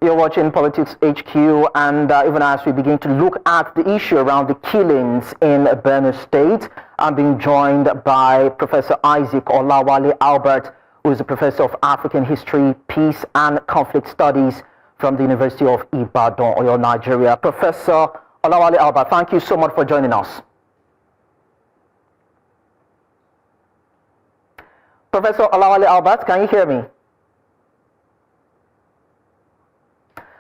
You're watching Politics HQ, and even as we begin to look at the issue around the killings in Benue State, I'm being joined by Professor Isaac Olawale Albert, who is a professor of African History, Peace and Conflict Studies from the University of Ibadan, Oyo, Nigeria. Professor Olawale Albert, thank you so much for joining us. Professor Olawale Albert, can you hear me?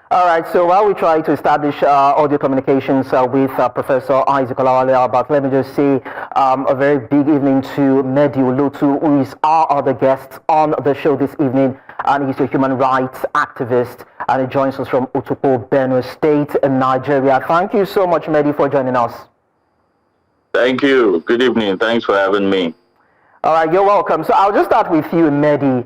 All right, so while we try to establish audio communications with Professor Isaac Olawale Albert, let me just say a very big evening to Mehdi Olotu, who is our other guest on the show this evening, and he's a human rights activist, and he joins us from Utupo, Benue State in Nigeria. Thank you so much, Mehdi, for joining us. Thank you. Good evening. Thanks for having me. All right, you're welcome. So I'll just start with you, Mehdi.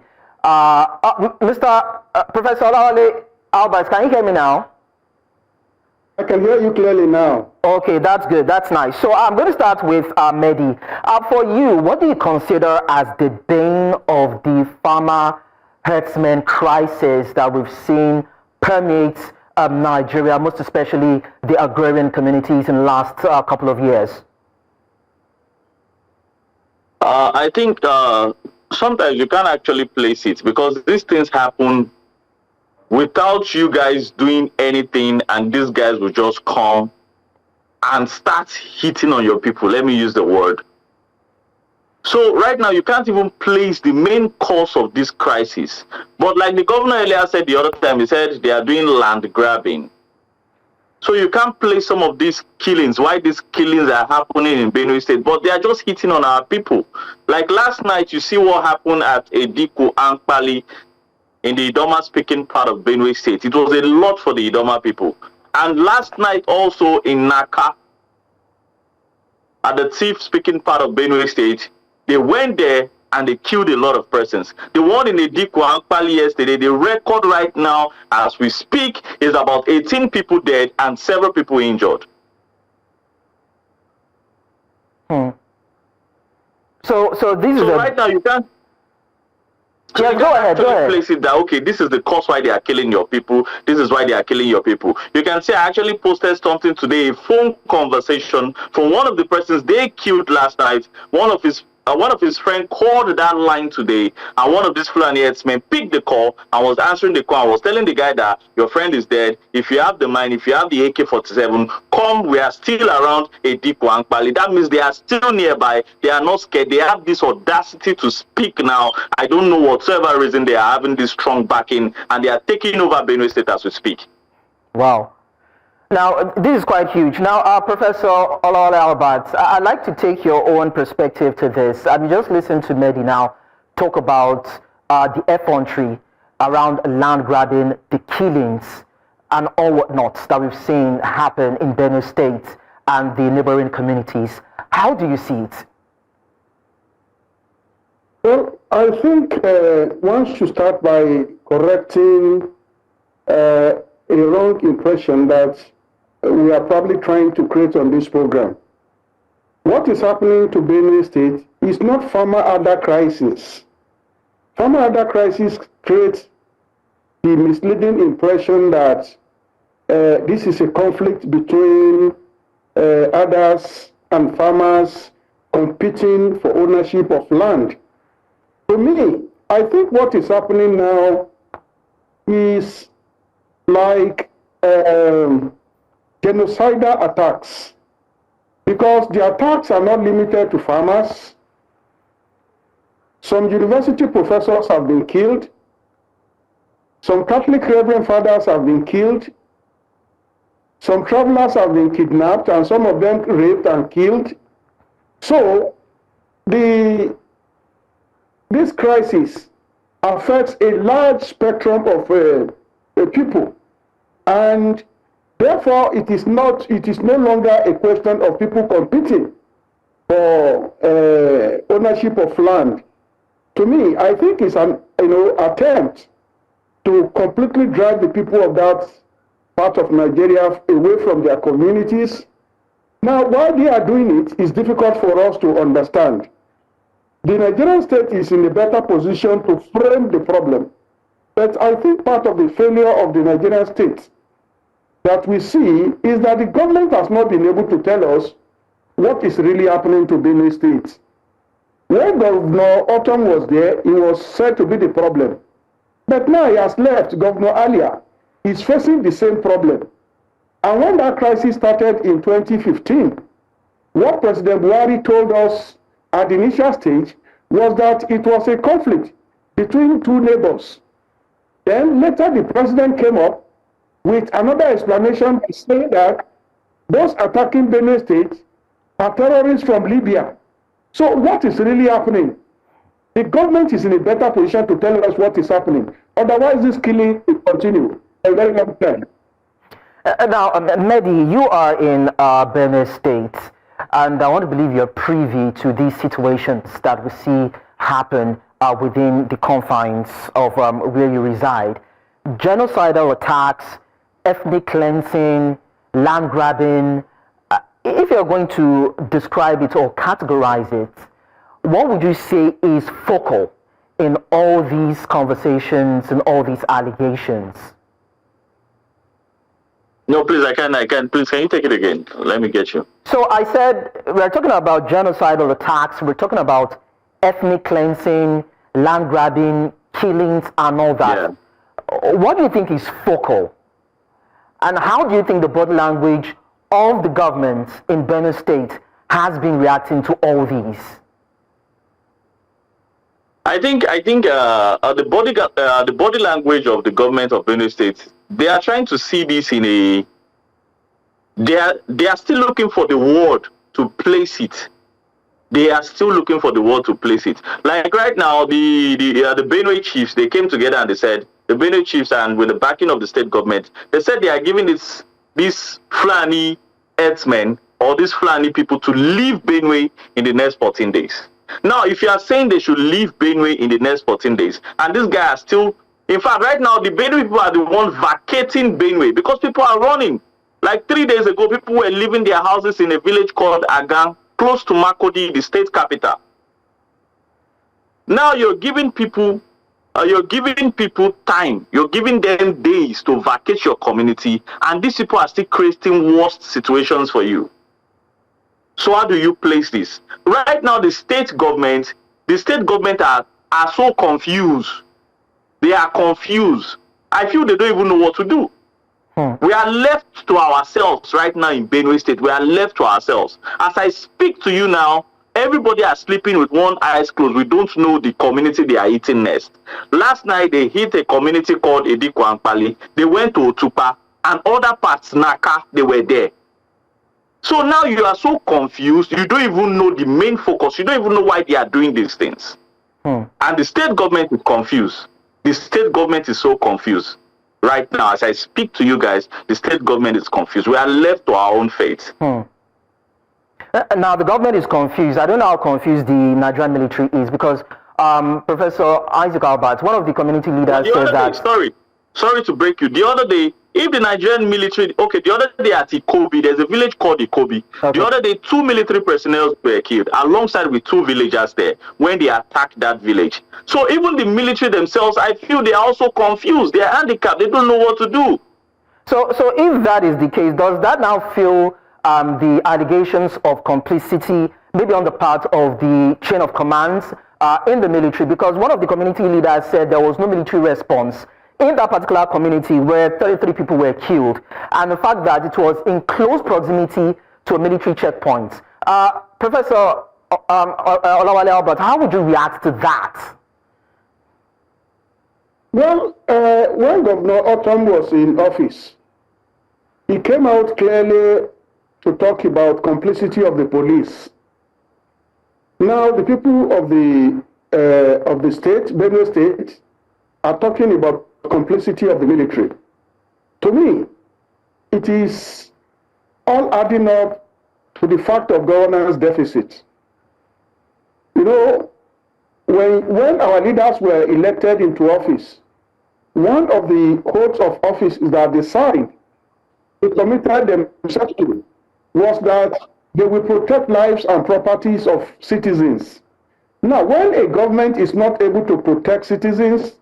Professor Olawale Albert, can you hear me now? I can hear you clearly now. Okay, that's good. That's nice. So I'm going to start with Mehdi. For you, what do you consider as the bane of the farmer-herdsman crisis that we've seen permeate Nigeria, most especially the agrarian communities in the last couple of years? I think sometimes you can't actually place it because these things happen without you guys doing anything, and these guys will just come and start hitting on your people. Let me use the word. So right now, you can't even place the main cause of this crisis. But like the governor earlier said the other time, he said they are doing land grabbing. So you can't place some of these killings, why these killings are happening in Benue State, but they are just hitting on our people. Like last night, you see what happened at Ediku Ankpali, in the Idoma-speaking part of Benue State. It was a lot for the Idoma people. And last night also in Naka, at the Tiv-speaking part of Benue State, they went there and they killed a lot of persons. The one in Ediku Ankpali yesterday, the record right now, as we speak, is about 18 people dead and several people injured. So this is right now you can't. So yeah, go ahead. Place it that, okay, this is the cause why they are killing your people. This is why they are killing your people. You can say I actually posted something today, a phone conversation from one of the persons they killed last night. One of his friends called that line today, and one of these Fulani herdsmen picked the call and was answering the call. I was telling the guy that your friend is dead. If you have the mind, if you have the AK-47, come. We are still around Ediku Ankpali. That means they are still nearby. They are not scared. They have this audacity to speak now. I don't know whatsoever reason they are having this strong backing, and they are taking over Benue State as we speak. Wow. Now, this is quite huge. Now, Professor Olawale Albert, I'd like to take your own perspective to this. I mean, just listen to Mehdi now talk about the effrontery around land grabbing, the killings, and all whatnots that we've seen happen in Benue State and the neighboring communities. How do you see it? Well, I think one should start by correcting a wrong impression that we are probably trying to create on this program. What is happening to Benue State is not farmer-herder crisis. Farmer-herder crisis creates the misleading impression that this is a conflict between herders and farmers competing for ownership of land. To me, I think what is happening now is like genocidal attacks, because the attacks are not limited to farmers. Some university professors have been killed. Some Catholic Reverend Fathers have been killed. Some travelers have been kidnapped, and some of them raped and killed. So this crisis affects a large spectrum of people, and therefore, it is no longer a question of people competing for ownership of land. To me, I think it's an attempt to completely drive the people of that part of Nigeria away from their communities. Now, why they are doing it is difficult for us to understand. The Nigerian state is in a better position to frame the problem. But I think part of the failure of the Nigerian state that we see is that the government has not been able to tell us what is really happening to Benue State. When Governor Autumn was there, he was said to be the problem. But now he has left. Governor Alia is facing the same problem. And when that crisis started in 2015, what President Buhari told us at the initial stage was that it was a conflict between two neighbors. Then later the president came up with another explanation saying that those attacking Benue State are terrorists from Libya. So what is really happening? The government is in a better position to tell us what is happening. Otherwise, this killing will continue a very long time. Now, Mehdi, you are in Benue State, and I want to believe you're privy to these situations that we see happen within the confines of where you reside. Genocidal attacks, ethnic cleansing, land grabbing. If you're going to describe it or categorize it, what would you say is focal in all these conversations and all these allegations? No, please, I can. Please, can you take it again? Let me get you. So I said, we're talking about genocidal attacks, we're talking about ethnic cleansing, land grabbing, killings, and all that. Yeah. What do you think is focal? And how do you think the body language of the government in Benue State has been reacting to all these? I think the body language of the government of Benue State, they are trying to see this in a. They are still looking for the word to place it. They are still looking for the word to place it. Like right now, the Benue chiefs, they came together and they said, the Benue chiefs, and with the backing of the state government, they said they are giving these Fulani herdsmen or these Fulani people to leave Benue in the next 14 days. Now, if you are saying they should leave Benue in the next 14 days, and this guy are still, in fact, right now, the Benue people are the ones vacating Benue because people are running. Like 3 days ago, people were leaving their houses in a village called Agang, close to Makodi, the state capital. Now you're giving people time. You're giving them days to vacate your community, and these people are still creating worse situations for you. So how do you place this? Right now, the state government are so confused. They are confused. I feel they don't even know what to do. We are left to ourselves right now in Benue State. We are left to ourselves. As I speak to you now, everybody are sleeping with one eye closed. We don't know the community they are eating next. Last night, they hit a community called Edikwankpali. They went to Otupa, and other parts, Naka, they were there. So now you are so confused, you don't even know the main focus. You don't even know why they are doing these things. And the state government is confused. The state government is so confused. Right now, as I speak to you guys, the state government is confused. We are left to our own fate. Now, the government is confused. I don't know how confused the Nigerian military is because Professor Isaac Albert, one of the community leaders, said that... Sorry to break you. The other day, if the Nigerian military... the other day at Ikobi, there's a village called Ikobi. Okay. The other day, 2 military personnel were killed alongside with 2 villagers there when they attacked that village. So even the military themselves, I feel they are also confused. They are handicapped. They don't know what to do. So if that is the case, does that now feel the allegations of complicity maybe on the part of the chain of commands in the military? Because one of the community leaders said there was no military response in that particular community where 33 people were killed, and the fact that it was in close proximity to a military checkpoint. Professor Olawale Albert, how would you react to that? Well, when Governor Autumn was in office, he came out clearly to talk about complicity of the police. Now, the people of the state, Benue State, are talking about complicity of the military. To me, it is all adding up to the fact of governance deficit. You know, when our leaders were elected into office, one of the oaths of office is that they signed, they committed themselves to, was that they will protect lives and properties of citizens. Now, when a government is not able to protect citizens,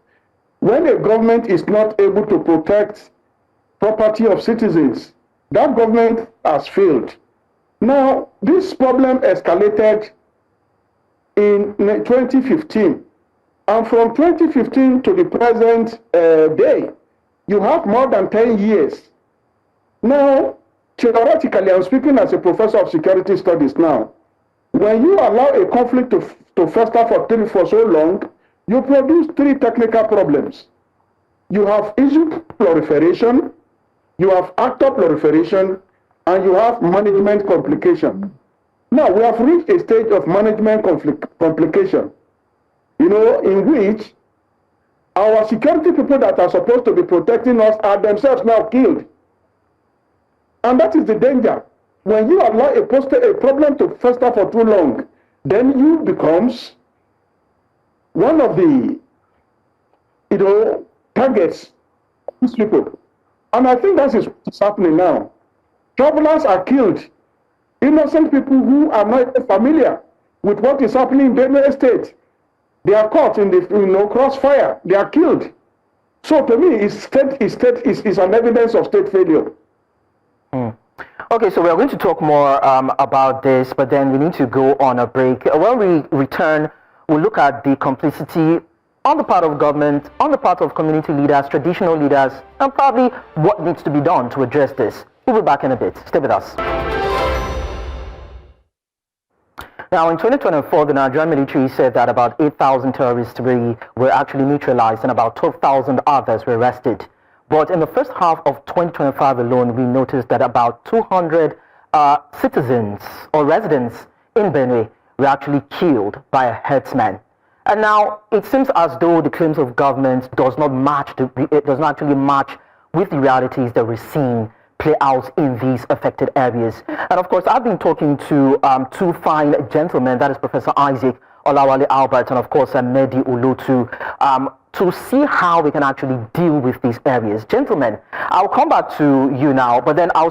When a government is not able to protect property of citizens, that government has failed. Now, this problem escalated in 2015. And from 2015 to the present day, you have more than 10 years. Now, theoretically, I'm speaking as a professor of security studies now. When you allow a conflict to fester for so long, you produce three technical problems. You have issue proliferation, you have actor proliferation, and you have management complication. Now, we have reached a stage of management complication, in which our security people that are supposed to be protecting us are themselves now killed. And that is the danger. When you allow a problem to fester for too long, then you becomes one of the, targets of these people. And I think that is what's happening now. Travelers are killed. Innocent people who are not familiar with what is happening in Benue State, they are caught in the crossfire. They are killed. So to me, it's an evidence of state failure. Okay, so we are going to talk more about this, but then we need to go on a break. When we return, we'll look at the complicity on the part of government, on the part of community leaders, traditional leaders, and probably what needs to be done to address this. We'll be back in a bit. Stay with us. Now, in 2024, the Nigerian military said that about 8,000 terrorists were actually neutralized and about 12,000 others were arrested. But in the first half of 2025 alone, we noticed that about 200 citizens or residents in Benue were actually killed by a herdsman. And now it seems as though the claims of government does not actually match with the realities that we're seeing play out in these affected areas. And of course, I've been talking to two fine gentlemen, that is Professor Isaac Olawale Albert and of course Mehdi Ulutu, to see how we can actually deal with these areas. Gentlemen, I'll come back to you now, but then I'll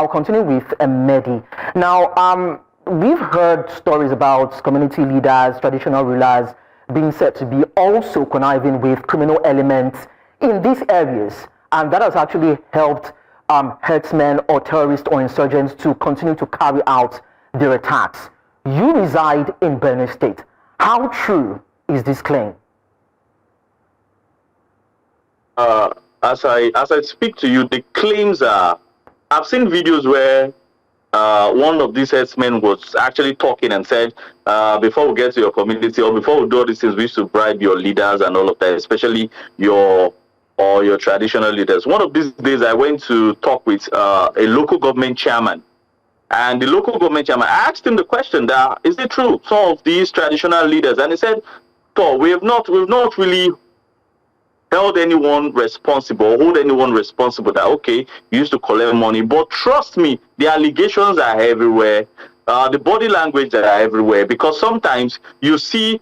continue with Mehdi. Now, we've heard stories about community leaders, traditional rulers being said to be also conniving with criminal elements in these areas, and that has actually helped herdsmen or terrorists or insurgents to continue to carry out their attacks. You reside in Benue State. How true is this claim? As I speak to you, the claims are, I've seen videos where one of these herdsmen was actually talking and said, before we get to your community or before we do all these things, we should bribe your leaders and all of that, especially your traditional leaders. One of these days, I went to talk with a local government chairman. And the local government chairman, I asked him the question that, is it true, some of these traditional leaders? And he said, we've not really held anyone responsible, hold anyone responsible that, okay, you used to collect money. But trust me, the allegations are everywhere. The body language are everywhere, because sometimes you see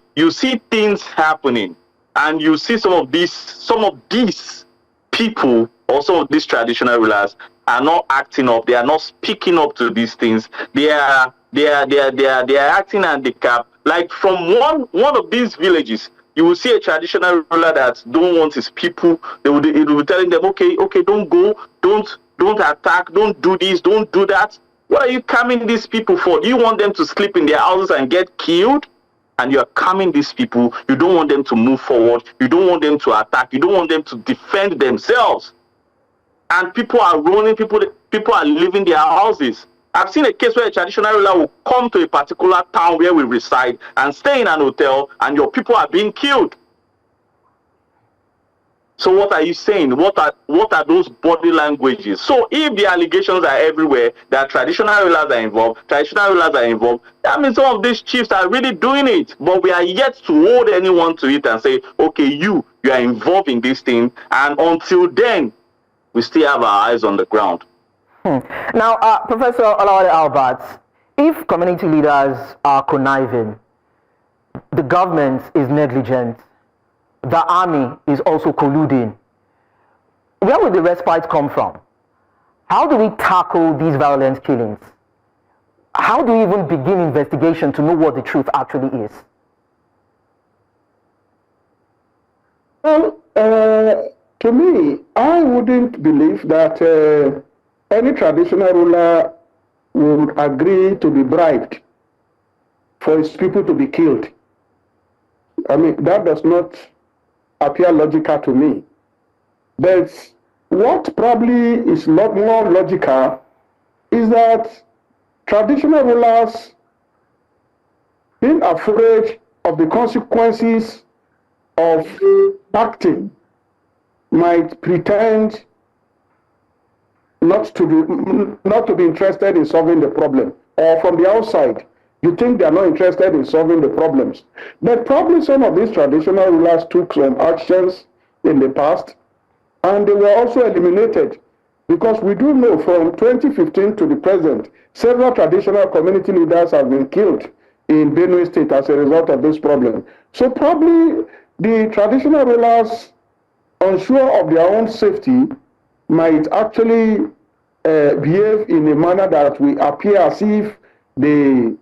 things happening and you see some of these people or some of these traditional rulers are not acting up. They are not speaking up to these things. They are acting handicapped. Like from one of these villages, you will see a traditional ruler that don't want his people. It will be telling them, okay, don't go, don't attack, don't do this, don't do that. What are you calming these people for? Do you want them to sleep in their houses and get killed? And you are calming these people. You don't want them to move forward. You don't want them to attack. You don't want them to defend themselves. And people are running. People are leaving their houses. I've seen a case where a traditional ruler will come to a particular town where we reside and stay in an hotel, and your people are being killed. So what are you saying? What are those body languages? So if the allegations are everywhere that traditional rulers are involved, that means some of these chiefs are really doing it. But we are yet to hold anyone to it and say, okay, you are involved in this thing. And until then, we still have our eyes on the ground. Now, Professor Olawale Albert, if community leaders are conniving, the government is negligent, the army is also colluding, where will the respite come from? How do we tackle these violent killings? How do we even begin investigation to know what the truth actually is? Well, to me, I wouldn't believe that any traditional ruler would agree to be bribed for his people to be killed. I mean, that does not appear logical to me. But what probably is lot more logical is that traditional rulers, being afraid of the consequences of acting, might pretend not to be interested in solving the problem. Or from the outside, you think they are not interested in solving the problems. But probably some of these traditional rulers took some actions in the past, and they were also eliminated. Because we do know from 2015 to the present, several traditional community leaders have been killed in Benue State as a result of this problem. So probably the traditional rulers, unsure of their own safety, might actually behave in a manner that will appear as if they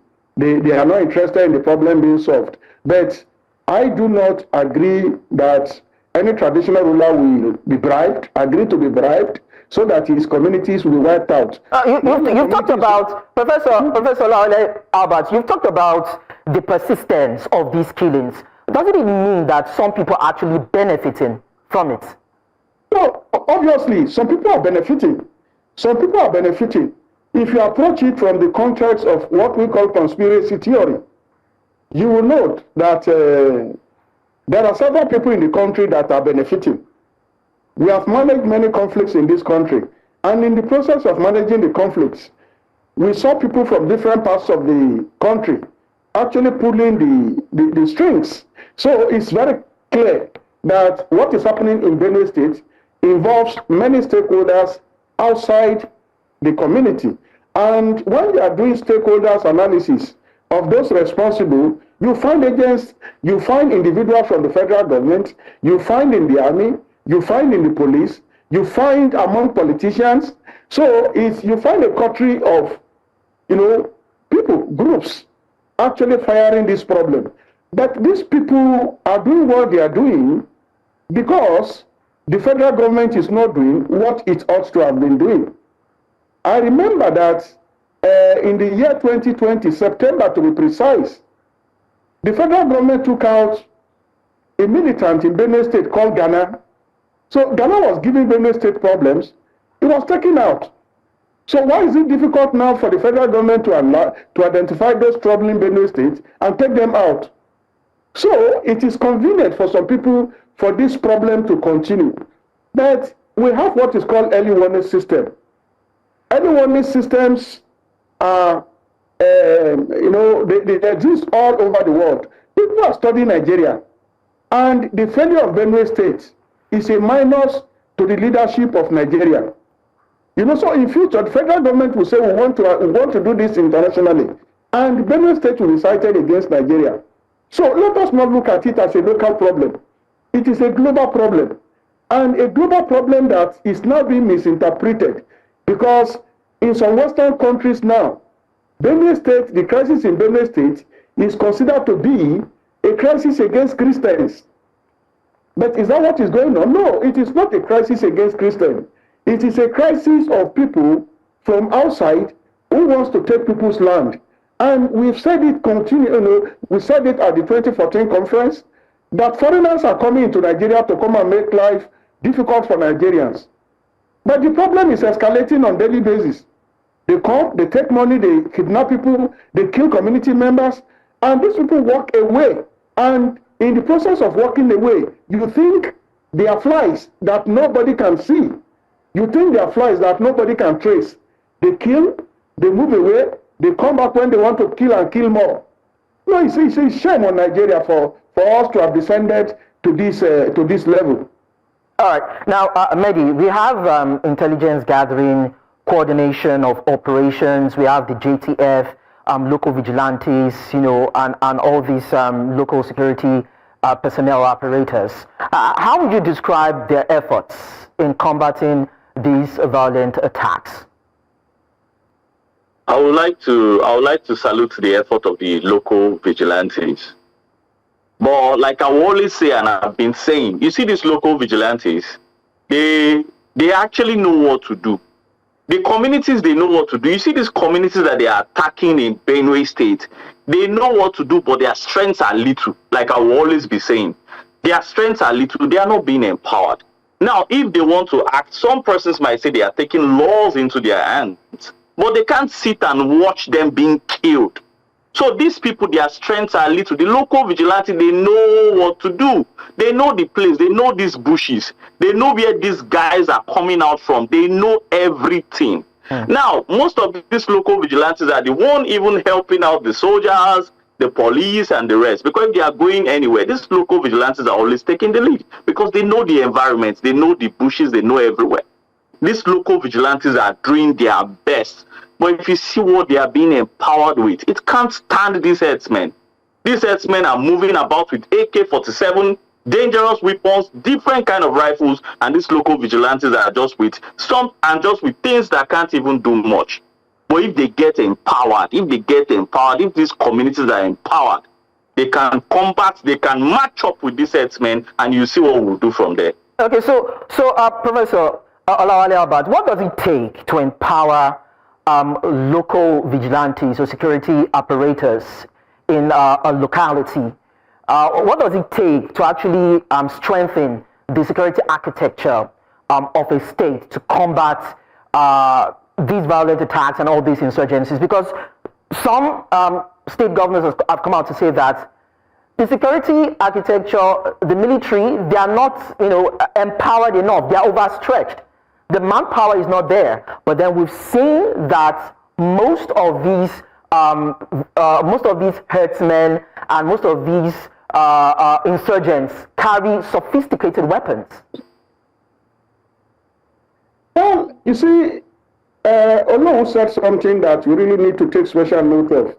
are not interested in the problem being solved. But I do not agree that any traditional ruler will be bribed, agree to be bribed, so that his communities will be wiped out. You've talked about, Professor Laole Albert, you've talked about the persistence of these killings. Doesn't it mean that some people are actually benefiting from it? Well, obviously, some people are benefiting. Some people are benefiting. If you approach it from the context of what we call conspiracy theory, you will note that there are several people in the country that are benefiting. We have managed many conflicts in this country, and in the process of managing the conflicts, we saw people from different parts of the country actually pulling the strings. So it's very clear that what is happening in Benue State involves many stakeholders outside the community. And when you are doing stakeholders analysis of those responsible, you find agents, you find individuals from the federal government, you find in the army, you find in the police, you find among politicians. So you find a coterie of, people, groups actually firing this problem. But these people are doing what they are doing because the federal government is not doing what it ought to have been doing. I remember that in the year 2020, September to be precise, the federal government took out a militant in Benue State called Ghana. So Ghana was giving Benue State problems. It was taken out. So why is it difficult now for the federal government to identify those troubling Benue State and take them out? So it is convenient for some people for this problem to continue. But we have what is called early warning system. Early warning systems are, they exist all over the world. People are studying Nigeria, and the failure of Benue State is a minus to the leadership of Nigeria. So in future, the federal government will say we want to do this internationally, and Benue State will be cited against Nigeria. So let us not look at it as a local problem. It is a global problem, and a global problem that is now being misinterpreted, because in some Western countries now, Benue State, the crisis in Benue State is considered to be a crisis against Christians. But is that what is going on? No, it is not a crisis against Christians. It is a crisis of people from outside who wants to take people's land. And we've said it we said it at the 2014 conference, that foreigners are coming into Nigeria to come and make life difficult for Nigerians. But the problem is escalating on a daily basis. They come, they take money, they kidnap people, they kill community members, and these people walk away. And in the process of walking away, you think they are flies that nobody can see. You think they are flies that nobody can trace. They kill, they move away, they come back when they want to kill and kill more. No, it's a shame on Nigeria for us to have descended to this level. All right. Now, Mehdi, we have intelligence gathering, coordination of operations. We have the JTF, local vigilantes, and all these local security personnel apparatus. How would you describe their efforts in combating these violent attacks? I would like to salute the effort of the local vigilantes. But like I will always say, and I've been saying, you see these local vigilantes, they actually know what to do. The communities, they know what to do. You see these communities that they are attacking in Benue State, they know what to do, but their strengths are little. Like I will always be saying, their strengths are little. They are not being empowered. Now, if they want to act, some persons might say they are taking laws into their hands, but they can't sit and watch them being killed. So these people, their strengths are little. The local vigilante, they know what to do. They know the place. They know these bushes. They know where these guys are coming out from. They know everything. Now, most of these local vigilantes are the one even helping out the soldiers, the police, and the rest. Because if they are going anywhere, these local vigilantes are always taking the lead because they know the environment. They know the bushes. They know everywhere. These local vigilantes are doing their best. But if you see what they are being empowered with, it can't stand these herdsmen. These herdsmen are moving about with AK-47, dangerous weapons, different kind of rifles, and these local vigilantes are just with things that can't even do much. But if they get empowered, if these communities are empowered, they can combat, they can match up with these herdsmen, and you see what we'll do from there. Okay, so Professor Olawale Albert, what does it take to empower local vigilantes or security operators in a locality? What does it take to actually strengthen the security architecture of a state to combat these violent attacks and all these insurgencies? Because some state governors have come out to say that the security architecture, the military, they are not, empowered enough. They are overstretched. The manpower is not there. But then we've seen that most of these herdsmen and most of these insurgents carry sophisticated weapons. Well, you see, Olo said something that we really need to take special note of.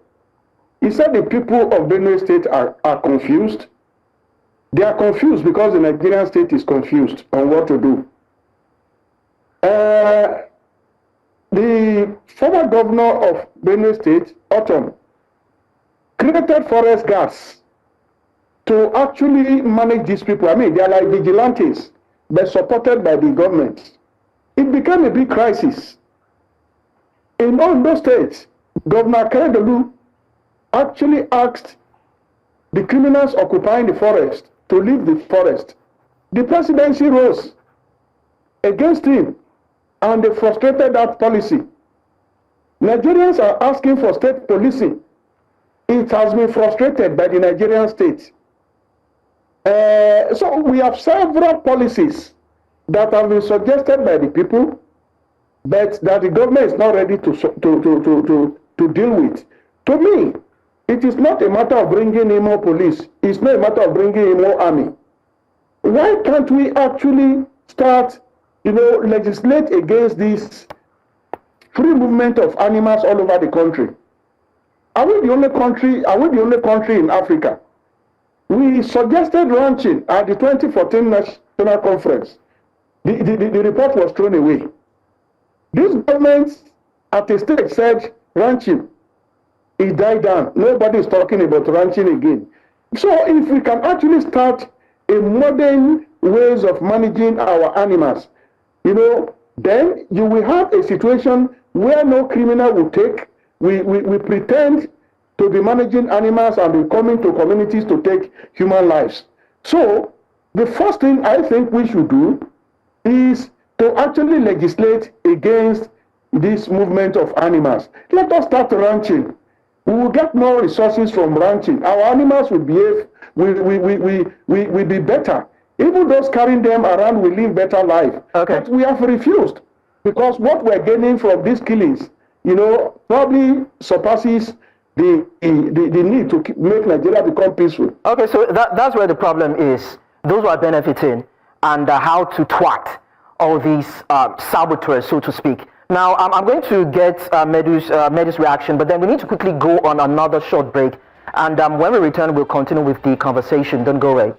He said the people of Benue State are confused. They are confused because the Nigerian state is confused on what to do. The former governor of Benue State, Autumn, created forest guards to actually manage these people. I mean, they are like vigilantes, but supported by the government. It became a big crisis. In all those states, Governor Keredolu actually asked the criminals occupying the forest to leave the forest. The presidency rose against him, and they frustrated that policy. Nigerians are asking for state policing. It has been frustrated by the Nigerian state. So we have several policies that have been suggested by the people, but that the government is not ready to deal with. To me, it is not a matter of bringing in more police. It's not a matter of bringing in more army. Why can't we actually start, legislate against this free movement of animals all over the country? Are we the only country in Africa? We suggested ranching at the 2014 National Conference. The report was thrown away. These governments at a stage said ranching, it died down. Nobody is talking about ranching again. So if we can actually start a modern ways of managing our animals, then you will have a situation where no criminal will take. We pretend to be managing animals and be coming to communities to take human lives. So the first thing I think we should do is to actually legislate against this movement of animals. Let us start ranching. We will get more resources from ranching. Our animals will behave, will be better. Even those carrying them around will live better life. Okay. But we have refused because what we're gaining from these killings, probably surpasses the need to make Nigeria become peaceful. Okay, so that's where the problem is. Those who are benefiting and how to thwart all these saboteurs, so to speak. Now, I'm going to get Medu's reaction, but then we need to quickly go on another short break. And when we return, we'll continue with the conversation. Don't go away.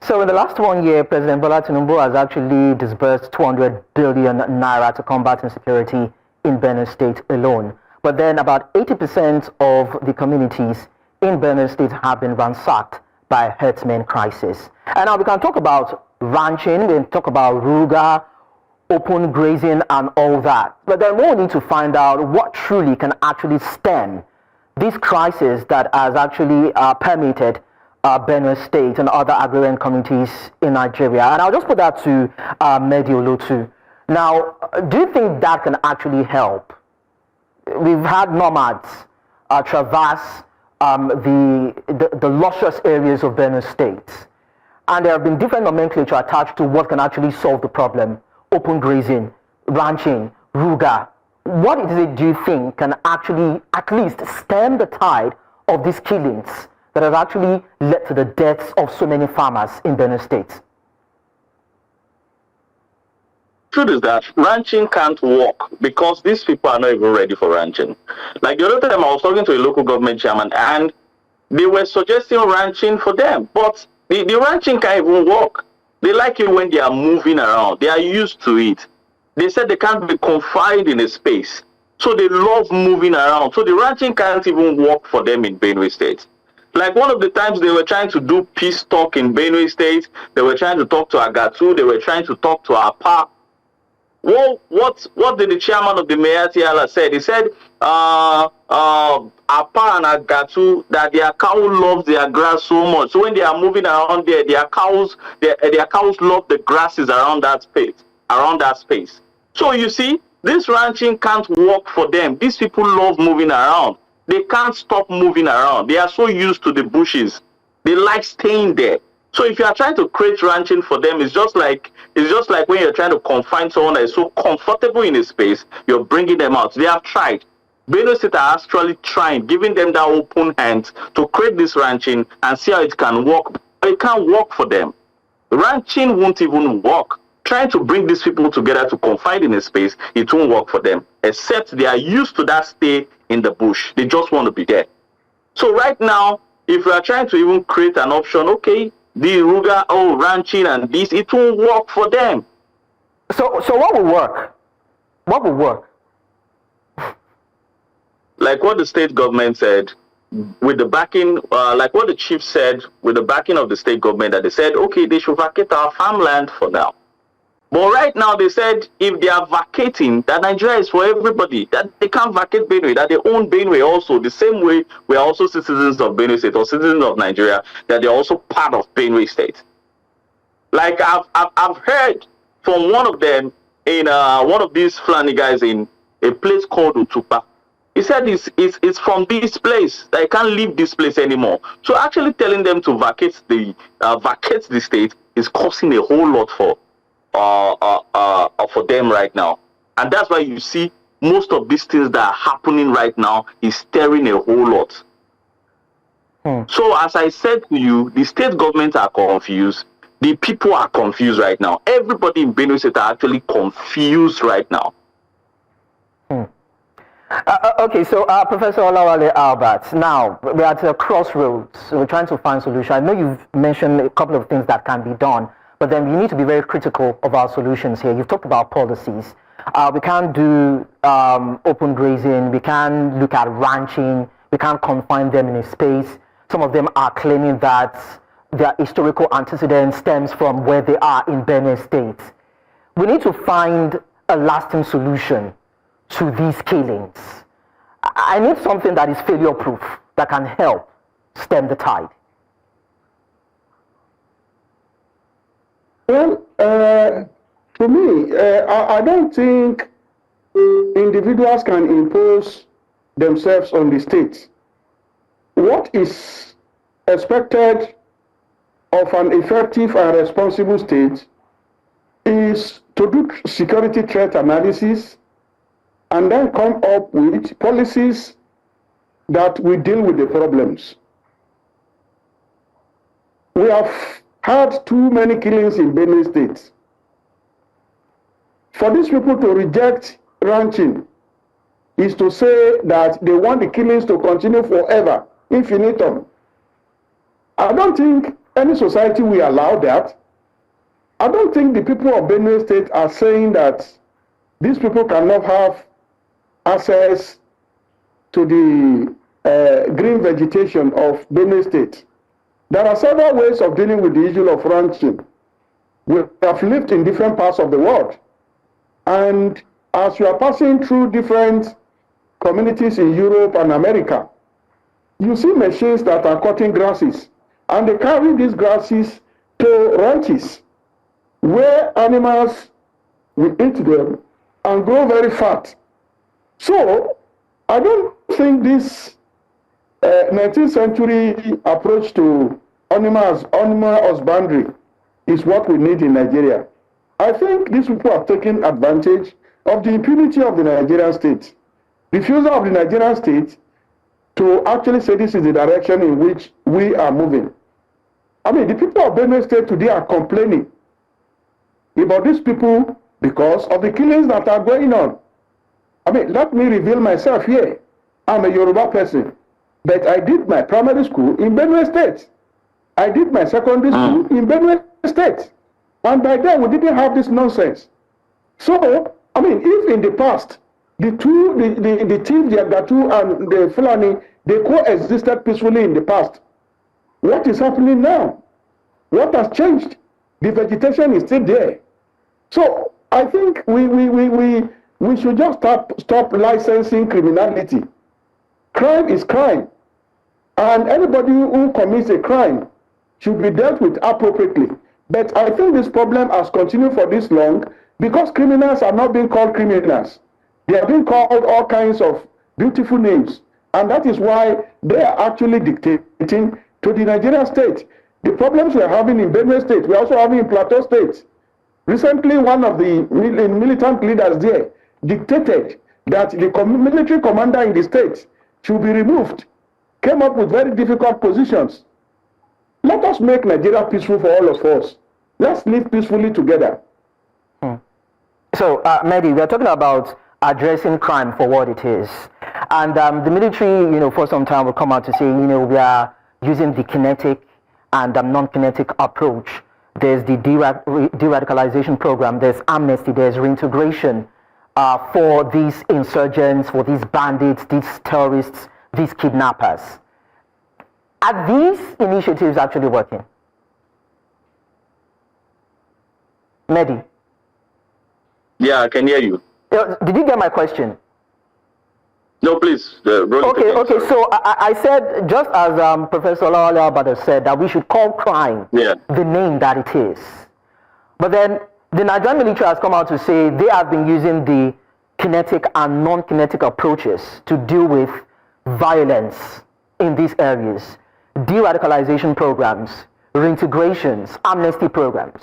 So in the last 1 year, President Bola Tinubu has actually disbursed 200 billion naira to combat insecurity in Benue State alone. But then about 80% of the communities in Benue State have been ransacked farmer-herdsman crisis. And now we can talk about ranching, we can talk about ruga, open grazing and all that. But then we need to find out what truly can actually stem this crisis that has actually permeated Benue State and other agrarian communities in Nigeria. And I'll just put that to Mehdi Olotu. Now, do you think that can actually help? We've had nomads traverse the luscious areas of Benue State. And there have been different nomenclature attached to what can actually solve the problem. Open grazing, ranching, ruga. What is it, do you think, can actually at least stem the tide of these killings that have actually led to the deaths of so many farmers in Benue State? Truth is that ranching can't work because these people are not even ready for ranching. Like the other time I was talking to a local government chairman and they were suggesting ranching for them, but the ranching can't even work. They like it when they are moving around. They are used to it. They said they can't be confined in a space. So they love moving around. So the ranching can't even work for them in Benue State. Like one of the times they were trying to do peace talk in Benue State, they were trying to talk to Agatu, they were trying to talk to Apa. Well, what did the chairman of the Mayatiala said? He said, Apa and Agatu, that their cow loves their grass so much. So when they are moving around there, their cows love the grasses around that space. So you see, this ranching can't work for them. These people love moving around. They can't stop moving around. They are so used to the bushes. They like staying there. So if you are trying to create ranching for them, it's just like when you're trying to confine someone that is so comfortable in a space, you're bringing them out. They have tried. Benue State are actually trying, giving them that open hand to create this ranching and see how it can work. But it can't work for them. Ranching won't even work. Trying to bring these people together to confine in a space, it won't work for them. Except they are used to that stay in the bush. They just want to be there. So right now, if we are trying to even create an option, okay, the ruga, ranching and this, it won't work for them. So what will work? What will work? Like what the state government said, with the backing, like what the chief said, with the backing of the state government, that they said, okay, they should vacate our farmland for now. But right now they said if they are vacating, that Nigeria is for everybody, that they can't vacate Benue, that they own Benue also, the same way we are also citizens of Benue State or citizens of Nigeria, that they're also part of Benue State. Like I've heard from one of them in one of these Fulani guys in a place called Utupa. He said it's from this place, that I can't leave this place anymore. So actually telling them to vacate the state is costing a whole lot for them right now. And that's why you see most of these things that are happening right now is stirring a whole lot. So as I said to you, the state governments are confused. The people are confused right now. Everybody in Benue State are actually confused right now. Okay, so Professor Olawale Albert, now we're at a crossroads. We're trying to find solution. I know you've mentioned a couple of things that can be done, but then we need to be very critical of our solutions here. You've talked about policies. We can't do open grazing. We can't look at ranching. We can't confine them in a space. Some of them are claiming that their historical antecedent stems from where they are in Benue State. We need to find a lasting solution to these killings. I need something that is failure-proof, that can help stem the tide. Well, to me, I don't think individuals can impose themselves on the state. What is expected of an effective and responsible state is to do security threat analysis and then come up with policies that will deal with the problems. We have had too many killings in Benue State. For these people to reject ranching is to say that they want the killings to continue forever, infinitum. I don't think any society will allow that. I don't think the people of Benue State are saying that these people cannot have access to the green vegetation of Benue State. There are several ways of dealing with the issue of ranching. We have lived in different parts of the world. And as you are passing through different communities in Europe and America, you see machines that are cutting grasses. And they carry these grasses to ranches where animals will eat them and grow very fat. So I don't think this 19th century approach to animal husbandry is what we need in Nigeria. I think these people have taken advantage of the impunity of the Nigerian state. Refusal of the Nigerian state to actually say this is the direction in which we are moving. I mean, the people of Benue State today are complaining about these people because of the killings that are going on. I mean, let me reveal myself here. I'm a Yoruba person, but I did my primary school in Benue State. I did my secondary school in Benue State. And by then, we didn't have this nonsense. So, I mean, if in the past, the team, the Agatu and the Fulani, they coexisted peacefully in the past, what is happening now? What has changed? The vegetation is still there. So, I think we should just stop licensing criminality. Crime is crime. And anybody who commits a crime should be dealt with appropriately. But I think this problem has continued for this long because criminals are not being called criminals. They are being called all kinds of beautiful names. And that is why they are actually dictating to the Nigerian state. The problems we are having in Benue State, we are also having in Plateau State. Recently, one of the militant leaders there dictated that the military commander in the state should be removed, came up with very difficult positions. Let us make Nigeria peaceful for all of us. Let's live peacefully together. So, Mehdi, we are talking about addressing crime for what it is. And the military, for some time will come out to say, we are using the kinetic and non-kinetic approach. There's the de-radicalization program, there's amnesty, there's reintegration for these insurgents, for these bandits, these terrorists, these kidnappers. Are these initiatives actually working? Mehdi? Yeah, I can hear you. Did you get my question? No, please. Okay. So I said, just as Professor Olawale Abada said, that we should call crime the name that it is. But then the Nigerian military has come out to say they have been using the kinetic and non-kinetic approaches to deal with violence in these areas. De-radicalization programs, reintegrations, amnesty programs.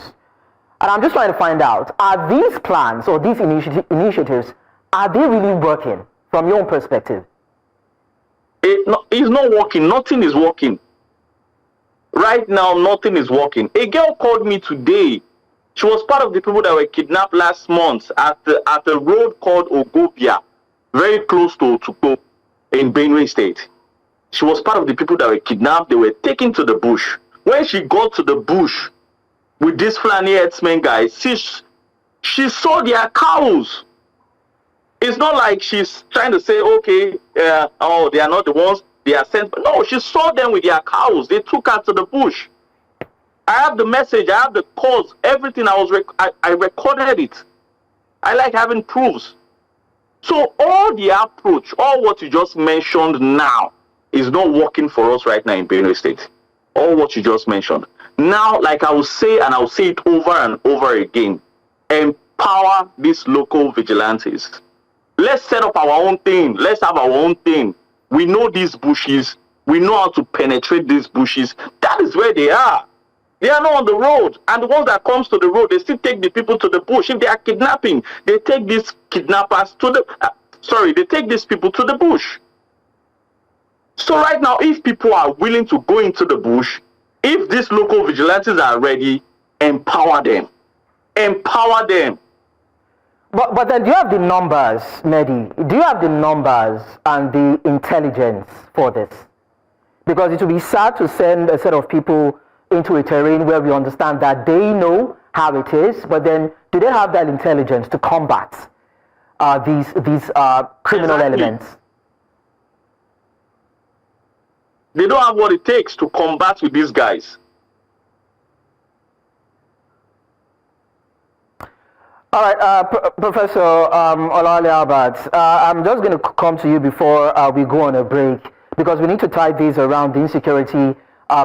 And I'm just trying to find out, are these plans or these initiatives, are they really working from your own perspective? It's not working. Nothing is working. Right now, nothing is working. A girl called me today. She was part of the people that were kidnapped last month at a road called Ogobia, very close to Tuko in Benue State. She was part of the people that were kidnapped. They were taken to the bush. When she got to the bush with this farmer-herdsman guy, she saw their cows. It's not like she's trying to say, okay, they are not the ones they are sent. No, she saw them with their cows. They took her to the bush. I have the message. I have the calls. Everything. I recorded it. I like having proofs. So all the approach, all what you just mentioned now, is not working for us right now in Benue State. All what you just mentioned. Now, like I will say, and I will say it over and over again, empower these local vigilantes. Let's set up our own thing. Let's have our own thing. We know these bushes. We know how to penetrate these bushes. That is where they are. They are not on the road. And the ones that comes to the road, they still take the people to the bush. If they are kidnapping, they take these kidnappers to the... they take these people to the bush. So right now, if people are willing to go into the bush, if these local vigilantes are ready, empower them. Empower them. But then do you have the numbers, Mehdi? Do you have the numbers and the intelligence for this? Because it will be sad to send a set of people into a terrain where we understand that they know how it is, but then do they have that intelligence to combat these criminal elements? They don't have what it takes to combat with these guys. All right, Professor Olale Albert, I'm just going to come to you before we go on a break, because we need to tie these around the insecurity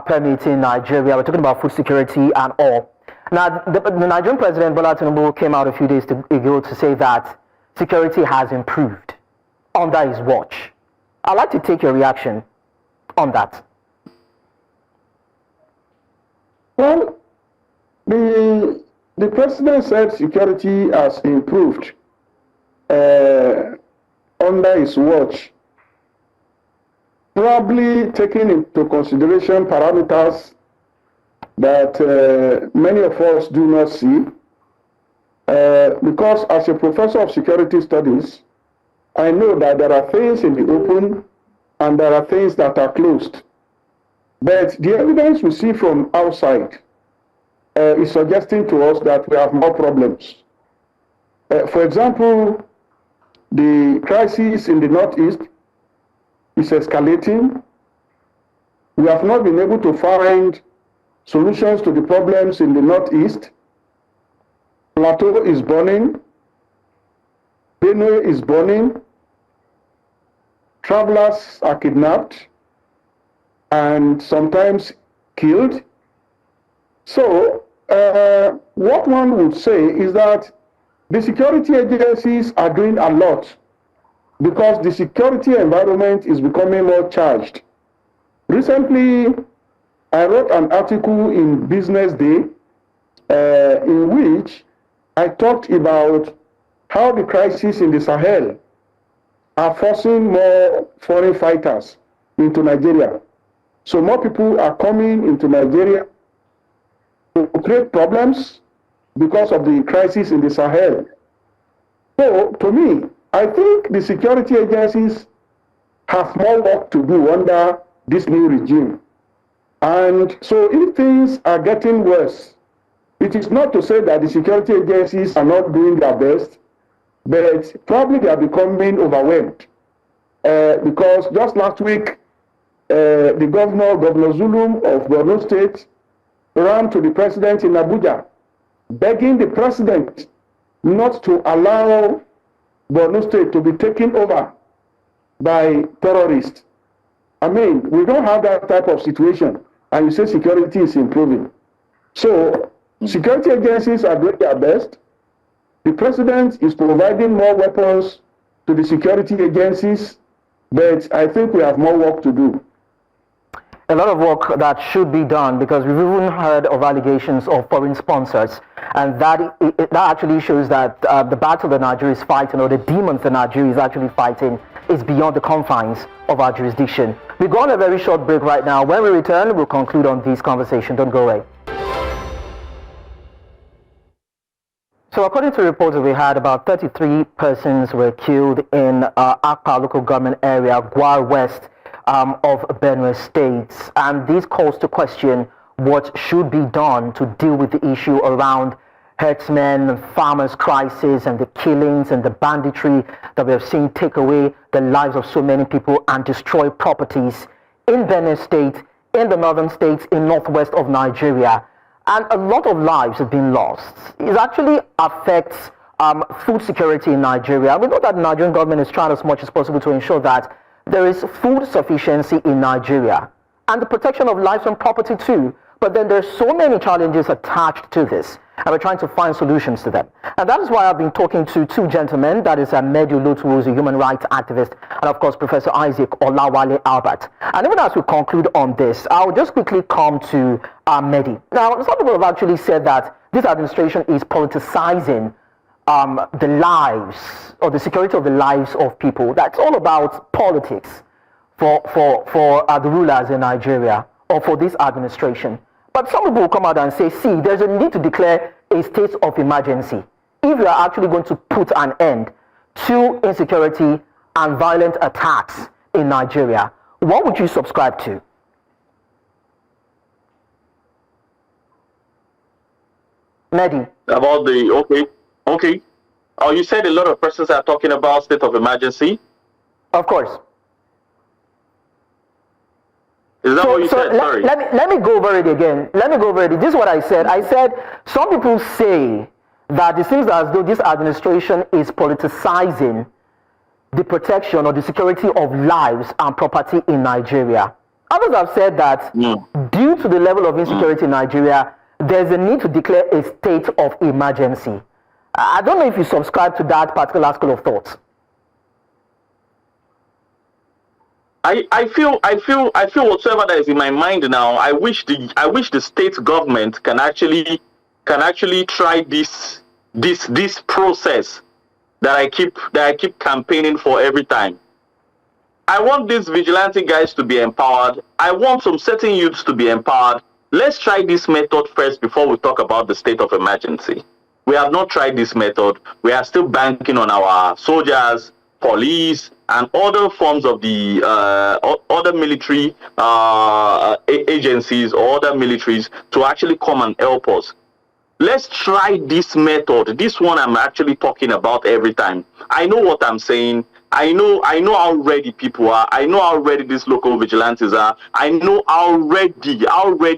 permeating Nigeria. We're talking about food security and all. Now, the Nigerian President Bola Tinubu came out a few days ago to say that security has improved under his watch. I'd like to take your reaction on that. Well, the president said security has improved under his watch, probably taking into consideration parameters that many of us do not see. Because as a professor of security studies, I know that there are things in the open and there are things that are closed. But the evidence we see from outside is suggesting to us that we have more problems. For example, the crisis in the Northeast is escalating. We have not been able to find solutions to the problems in the Northeast. Plateau is burning. Benue is burning. Travelers are kidnapped and sometimes killed. So, what one would say is that the security agencies are doing a lot because the security environment is becoming more charged. Recently, I wrote an article in Business Day in which I talked about how the crisis in the Sahel are forcing more foreign fighters into Nigeria. So more people are coming into Nigeria to create problems because of the crisis in the Sahel. So to me, I think the security agencies have more work to do under this new regime. And so if things are getting worse, it is not to say that the security agencies are not doing their best, but probably they are becoming overwhelmed. Because just last week, the Governor Zulum of Borno State, ran to the president in Abuja, begging the president not to allow Borno State to be taken over by terrorists. I mean, we don't have that type of situation, and you say security is improving. So, security agencies are doing their best. The president is providing more weapons to the security agencies, but I think we have more work to do. A lot of work that should be done, because we've even heard of allegations of foreign sponsors, and that actually shows that the battle that Nigeria is fighting, or the demons that Nigeria is actually fighting, is beyond the confines of our jurisdiction. We go on a very short break right now. When we return, we'll conclude on this conversation. Don't go away. So according to reports that we had, about 33 persons were killed in Akpa local government area, Gwar West, of Benue State, and this calls to question what should be done to deal with the issue around herdsmen and farmers' crisis and the killings and the banditry that we have seen take away the lives of so many people and destroy properties in Benue State, in the northern states, in northwest of Nigeria. And a lot of lives have been lost. It actually affects food security in Nigeria. We know that the Nigerian government is trying as much as possible to ensure that there is food sufficiency in Nigeria and the protection of lives and property too. But then there's so many challenges attached to this, and we're trying to find solutions to them. And that is why I've been talking to two gentlemen. That is Mehdi Olotu, who is a human rights activist, and of course Professor Isaac Olawale Albert. And even as we conclude on this, I'll just quickly come to Mehdi. Now, some people have actually said that this administration is politicizing the lives, or the security of the lives of people. That's all about politics for the rulers in Nigeria, or for this administration. But some people will come out and say, see, there's a need to declare a state of emergency if you are actually going to put an end to insecurity and violent attacks in Nigeria. What would you subscribe to? Mehdi. About the, okay. Oh, you said a lot of persons are talking about state of emergency? Of course. Is that what you said? Sorry. Let me go over it again. Let me go over it. This is what I said. I said some people say that it seems as though this administration is politicizing the protection or the security of lives and property in Nigeria. Others have said that due to the level of insecurity in Nigeria, there's a need to declare a state of emergency. I don't know if you subscribe to that particular school of thought. I feel whatsoever that is in my mind now. I wish the state government can actually try this process that I keep campaigning for every time. I want these vigilante guys to be empowered. I want some certain youths to be empowered. Let's try this method first before we talk about the state of emergency. We have not tried this method. We are still banking on our soldiers, police, and other forms of the other military agencies or other militaries to actually come and help us. Let's try this method. This one I'm actually talking about every time. I know what I'm saying. I know how ready people are. I know how ready these local vigilantes are. I know how ready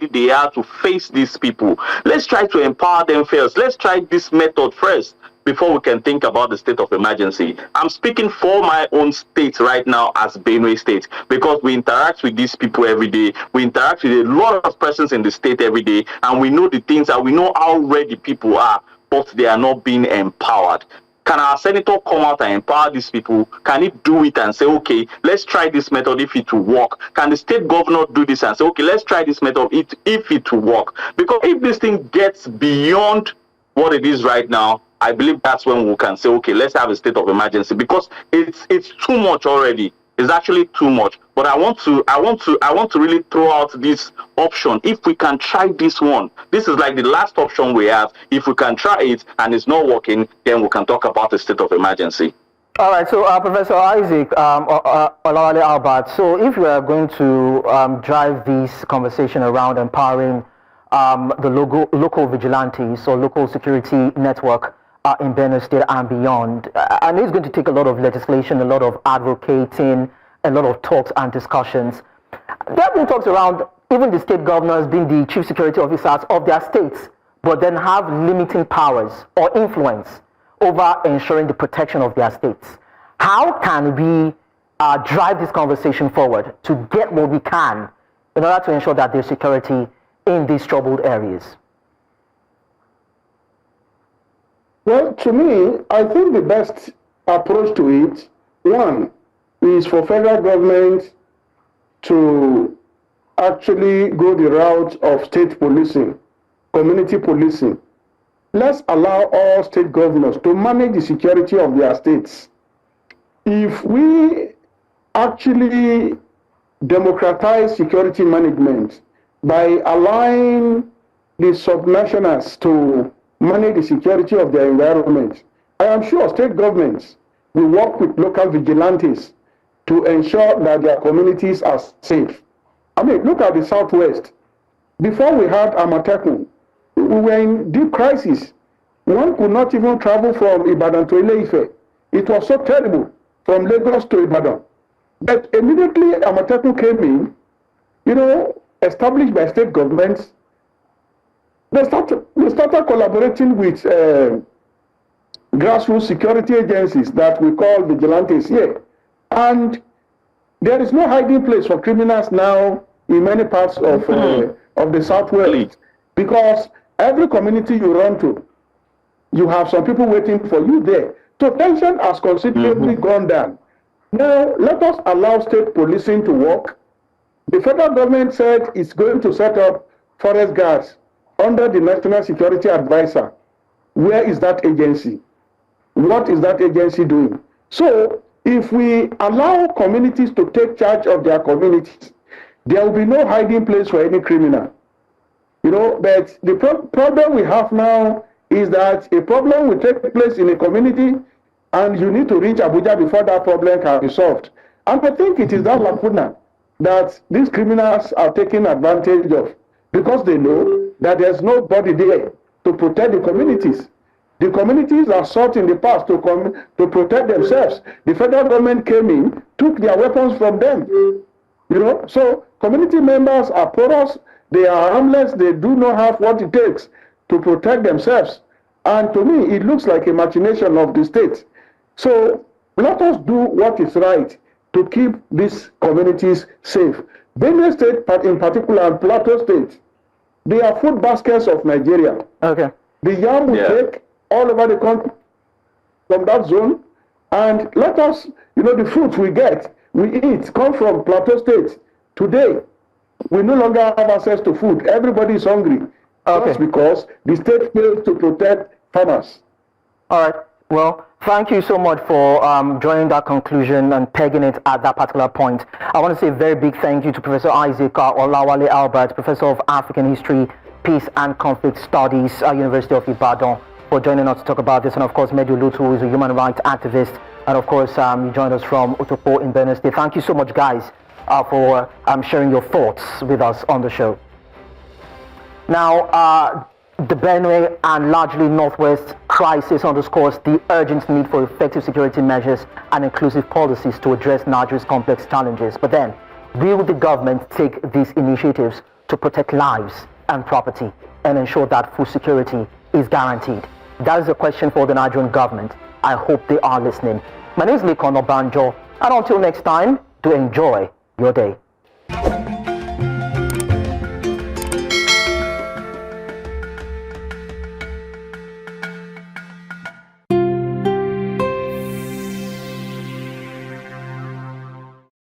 they are to face these people. Let's try to empower them first. Let's try this method first before we can think about the state of emergency. I'm speaking for my own state right now as Benue State, because we interact with these people every day. We interact with a lot of persons in the state every day, and we know the things that we know how ready people are, but they are not being empowered. Can our senator come out and empower these people? Can he do it and say, okay, let's try this method if it will work? Can the state governor do this and say, okay, let's try this method if it will work? Because if this thing gets beyond what it is right now, I believe that's when we can say, okay, let's have a state of emergency, because it's too much already. It's actually too much. But I want to really throw out this option. If we can try this one, this is like the last option we have. If we can try it and it's not working, then we can talk about a state of emergency. All right, so Professor Isaac Olawale Albert, so if we are going to drive this conversation around empowering the local vigilantes or local security network in Benue State and beyond, I know it's going to take a lot of legislation, a lot of advocating, a lot of talks and discussions. There have been talks around even the state governors being the chief security officers of their states, but then have limiting powers or influence over ensuring the protection of their states. How can we drive this conversation forward to get what we can in order to ensure that there's security in these troubled areas? Well, to me, I think the best approach to it, one, is for federal government to actually go the route of state policing, community policing. Let's allow all state governors to manage the security of their states. If we actually democratize security management by allowing the subnationals to manage the security of their environment, I am sure state governments will work with local vigilantes to ensure that their communities are safe. I mean, look at the Southwest. Before we had Amatekun, we were in deep crisis. One could not even travel from Ibadan to Ile-Ife. It was so terrible, from Lagos to Ibadan. But immediately Amatekun came in, established by state governments, they started collaborating with grassroots security agencies that we call vigilantes here. And there is no hiding place for criminals now in many parts of the Southwest, because every community you run to, you have some people waiting for you there. So tension has considerably gone down. Now, let us allow state policing to work. The federal government said it's going to set up forest guards under the National Security Advisor. Where is that agency? What is that agency doing? So, if we allow communities to take charge of their communities, there will be no hiding place for any criminal. But the problem we have now is that a problem will take place in a community and you need to reach Abuja before that problem can be solved. And I think it is that lacuna that these criminals are taking advantage of, because they know that there's nobody there to protect the communities. The communities are sought in the past to protect themselves. The federal government came in, took their weapons from them. So community members are porous, they are harmless, they do not have what it takes to protect themselves. And to me, it looks like a machination of the state. So let us do what is right to keep these communities safe. Benue State, in particular, and Plateau State, they are food baskets of Nigeria. Okay. The yam we take all over the country from that zone, and let us, the fruits we get, we eat, come from Plateau State. Today, we no longer have access to food. Everybody is hungry. That's because the state fails to protect farmers. All right. Well, thank you so much for drawing that conclusion and pegging it at that particular point. I want to say a very big thank you to Professor Isaac Olawale Albert, Professor of African History, Peace and Conflict Studies at University of Ibadan, for joining us to talk about this. And of course, Medi Lutu, who is a human rights activist. And of course, you joined us from Utopo in Benue State. Thank you so much, guys, for sharing your thoughts with us on the show. Now, the Benue and largely Northwest crisis underscores the urgent need for effective security measures and inclusive policies to address Nigeria's complex challenges. But then, will the government take these initiatives to protect lives and property and ensure that food security is guaranteed? That is a question for the Nigerian government. I hope they are listening. My name is Lekon Obanjo, and until next time, do enjoy your day.